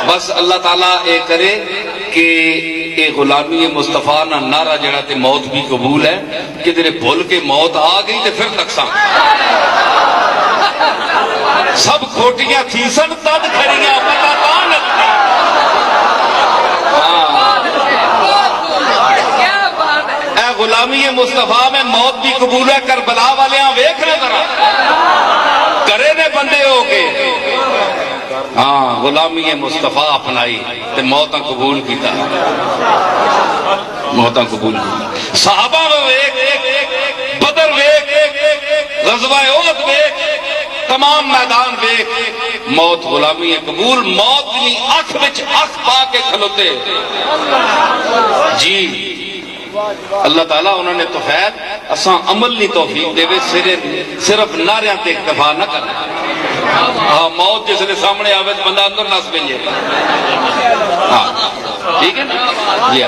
بس اللہ تعالیٰ اے کرے کہ اے غلامی مصطفیٰ نہ نعرہ جڑا تے موت بھی قبول ہے، کدھر بھول کے موت آ گئی تے پھر تک سام سب کھوٹیاں تھی سن تد کھڑیاں پتہ تا لگتی۔ اے غلامی مصطفیٰ میں موت بھی قبول ہے، کربلا والے ہاں ویکھ رہے ذرا کرے نے بندے ہو کے ہاں غلامی مصطفیٰ اپنائی تے موتاں قبول کیتا، موتاں قبول کیتا۔ صحابہ ویکھ، بدر ویکھ، غزوہ احد ویکھ، تمام میدان ویکھ، موت غلامی قبول، موت نہیں اکھ وچ اکھ پا کے کھلوتے جی۔ اللہ تعالیٰ انہوں نے تو خیر اساں عمل نہیں توفیق دے وے، صرف نعریاں تے اکتفا نہ کرنا۔ ہاں موت جس نے سامنے آوے تو بندہ اندر نس پہ لے، ہاں ٹھیک ہے نا جی۔